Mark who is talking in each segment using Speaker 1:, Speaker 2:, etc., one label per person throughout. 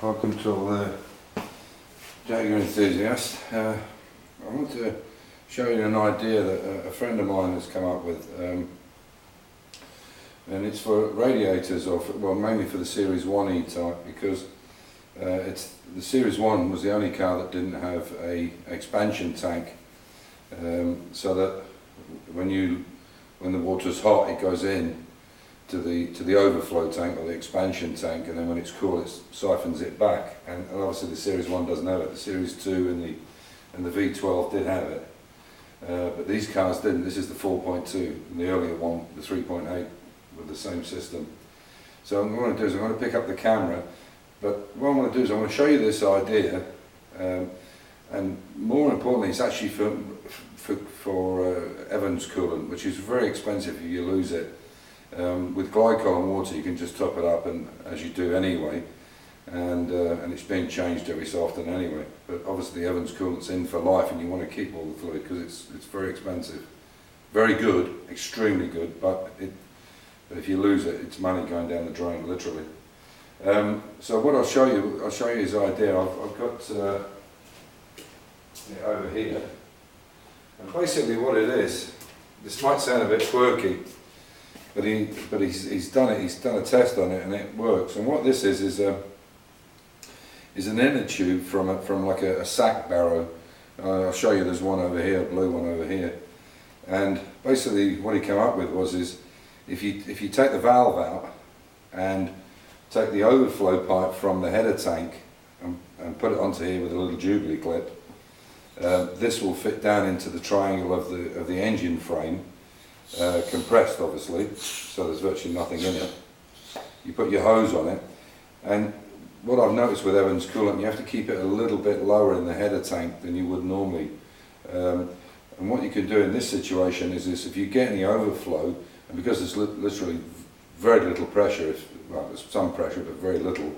Speaker 1: Welcome to all the Jaguar enthusiasts. I want to show you an idea that a friend of mine has come up with, and it's for radiators, or well, mainly for the Series 1 E Type, because the Series 1 was the only car that didn't have a expansion tank, so that when the water's hot, it goes in to the overflow tank or the expansion tank, and then when it's cool, it siphons it back. And obviously the Series 1 doesn't have it. The Series 2 and the V12 did have it, but these cars didn't. This is the 4.2, and the earlier one, the 3.8, with the same system. So what I'm going to do is I'm going to pick up the camera, but what I'm going to do is I'm going to show you this idea, and more importantly, it's actually for Evans coolant, which is very expensive if you lose it. With glycol and water you can just top it up, and as you do anyway, and it's being changed every so often anyway, but obviously the Evans coolant's in for life and you want to keep all the fluid because it's very expensive. Very good, extremely good, but if you lose it, it's money going down the drain, literally. So what I'll show you his idea. I've got it over here, and basically what it is, this might sound a bit quirky, but he's done it. He's done a test on it, and it works. And what this is an inner tube from like a sack barrow. I'll show you. There's one over here, a blue one over here. And basically, what he came up with was if you take the valve out and take the overflow pipe from the header tank and put it onto here with a little Jubilee clip, this will fit down into the triangle of the engine frame. Compressed obviously, so there's virtually nothing in it. You put your hose on it, and what I've noticed with Evans coolant, you have to keep it a little bit lower in the header tank than you would normally, and what you can do in this situation is if you get any overflow, and because there's literally very little pressure, well, there's some pressure but very little,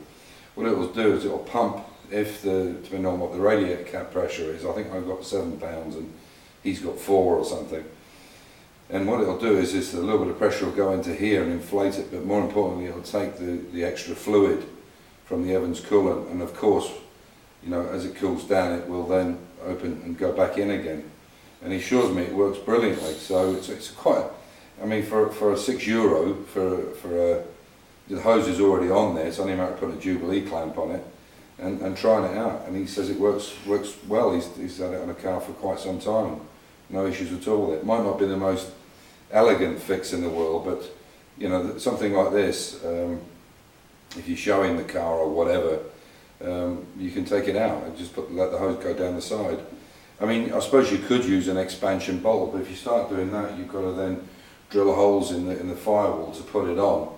Speaker 1: what it will do is it will pump, depending on what the radiator cap pressure is. I think I've got 7 pounds and he's got 4 or something. And what it'll do is a little bit of pressure will go into here and inflate it, but more importantly it'll take the extra fluid from the Evans coolant, and of course, you know, as it cools down it will then open and go back in again. And he assures me it works brilliantly. So it's quite, I mean, for €6 for the hose is already on there. It's only a matter of putting a Jubilee clamp on it and trying it out. And he says it works well. He's had it on a car for quite some time. No issues at all with it. Might not be the most elegant fix in the world, but you know, something like this, if you're showing the car or whatever, you can take it out and just let the hose go down the side. I mean, I suppose you could use an expansion bolt, but if you start doing that, you've got to then drill holes in the firewall to put it on.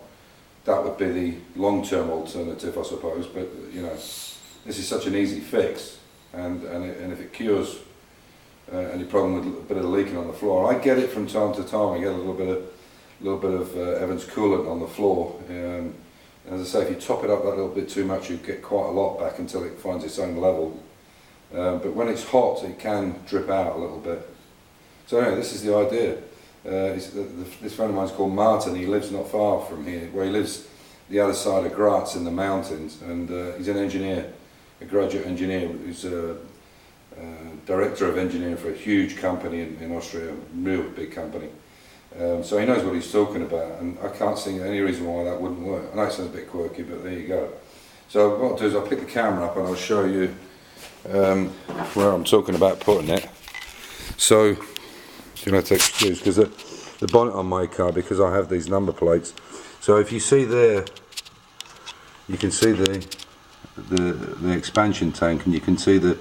Speaker 1: That would be the long-term alternative, I suppose. But you know, this is such an easy fix, and if it cures any problem with a bit of leaking on the floor. I get it from time to time. I get a little bit of Evans coolant on the floor. As I say, if you top it up that little bit too much, you get quite a lot back until it finds its own level. But when it's hot, it can drip out a little bit. So anyway, this is the idea. This friend of mine is called Martin. He lives not far from here. Where he lives, the other side of Graz in the mountains, and he's an engineer, a graduate engineer who's director of engineering for a huge company in Austria, a real big company. So he knows what he's talking about, and I can't see any reason why that wouldn't work. I know it sounds a bit quirky, but there you go. So what I'll do is I'll pick the camera up and I'll show you where I'm talking about putting it. So you're going to have to excuse, because the bonnet on my car, because I have these number plates. So if you see there, you can see the expansion tank, and you can see the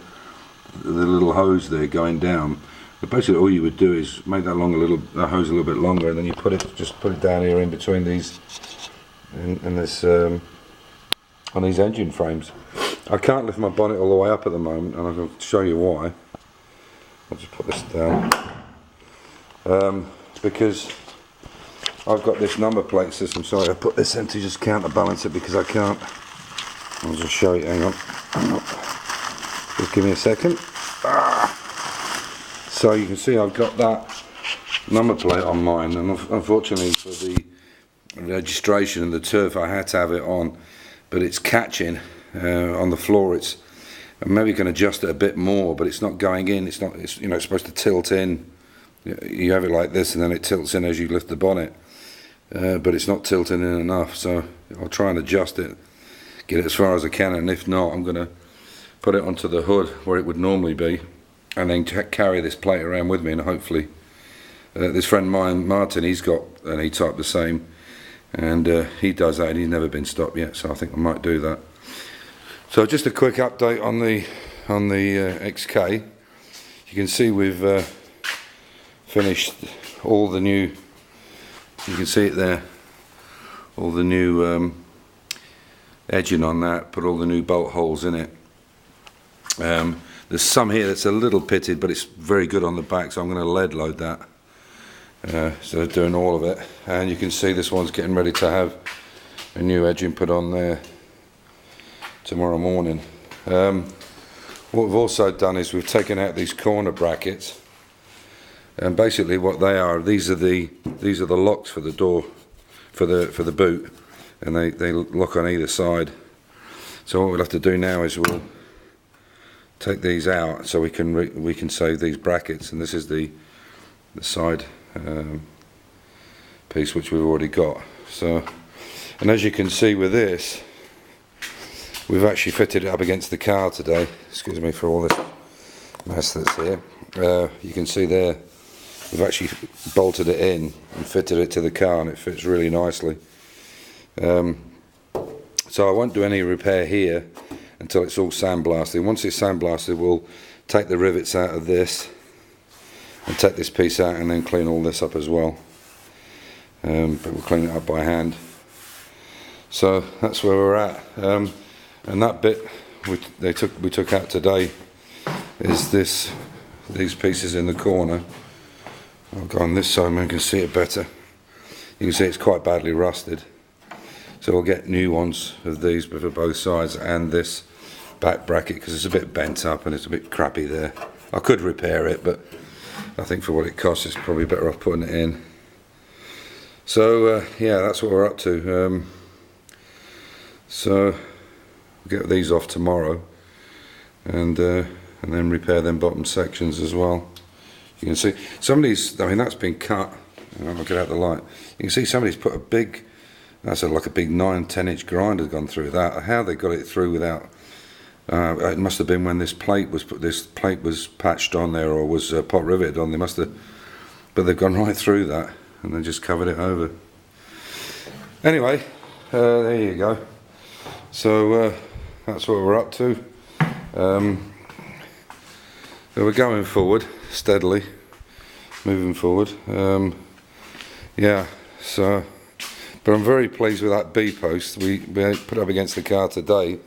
Speaker 1: little hose there going down. But basically all you would do is make that hose a little bit longer, and then you just put it down here in between these and this on these engine frames. I can't lift my bonnet all the way up at the moment, and I'm going to show you why. I'll just put this down because I've got this number plate system. Sorry, I put this in to just counterbalance it because I can't. I'll just show you. Hang on. Just give me a second. So you can see I've got that number plate on mine, and unfortunately for the registration and the turf I had to have it on, but it's catching on the floor. I'm maybe can adjust it a bit more, but it's not going in. It's not. It's, you know, it's supposed to tilt in. You have it like this, and then it tilts in as you lift the bonnet. But it's not tilting in enough, so I'll try and adjust it, get it as far as I can, and if not, I'm going to put it onto the hood where it would normally be, and then carry this plate around with me, and hopefully this friend of mine, Martin, he's got an E Type the same, and he does that, and he's never been stopped yet, so I think I might do that. So just a quick update on the XK. You can see we've finished all the new, you can see it there, all the new edging on that, put all the new bolt holes in it. There's some here that's a little pitted, but it's very good on the back, so I'm going to lead load that. So doing all of it, and you can see this one's getting ready to have a new edging put on there tomorrow morning. What we've also done is we've taken out these corner brackets, and basically what they are, these are the locks for the door, for the boot, and they lock on either side. So what we'll have to do now is we'll take these out so we can save these brackets, and this is the side piece which we've already got. So, and as you can see with this, we've actually fitted it up against the car today. Excuse me for all this mess that's here. You can see there, we've actually bolted it in and fitted it to the car, and it fits really nicely. So I won't do any repair here until it's all sandblasted. Once it's sandblasted, we'll take the rivets out of this and take this piece out, and then clean all this up as well. But we'll clean it up by hand. So that's where we're at. And that bit we took out today is these pieces in the corner. I'll go on this side, man, you can see it better. You can see it's quite badly rusted. So we'll get new ones of these for both sides, and this back bracket, because it's a bit bent up and it's a bit crappy there. I could repair it, but I think for what it costs, it's probably better off putting it in. So yeah, that's what we're up to. So we'll get these off tomorrow, and then repair them bottom sections as well. You can see some of these, I mean, that's been cut. I'll get out the light. You can see somebody's put a big, that's like a big 9-10 inch grinder gone through that. How they got it through without, it must have been when this plate was patched on there, or was pot riveted on. They must have, but they've gone right through that and then just covered it over. Anyway, there you go. So that's what we're up to. So we're going forward steadily, moving forward. Yeah. So, but I'm very pleased with that B post. We put it up against the car today,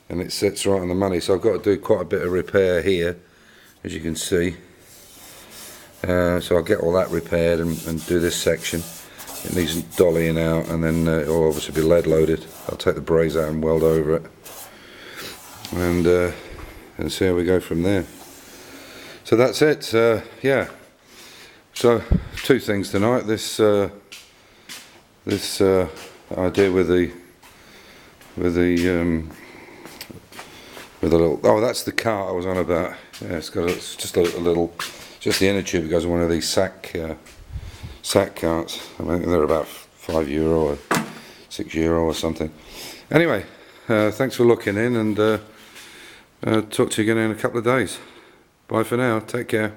Speaker 1: and it sits right on the money. So I've got to do quite a bit of repair here, as you can see. So I'll get all that repaired and do this section. It needs dollying out, and then it'll obviously be lead loaded. I'll take the braze out and weld over it, and see how we go from there. So that's it. Yeah. So two things tonight. This idea with the little, oh, that's the cart I was on about. Yeah, it's just a little, just the inner tube. It goes on one of these sack carts. I mean, they're about €5 or €6 or something. Anyway, thanks for looking in, and talk to you again in a couple of days. Bye for now. Take care.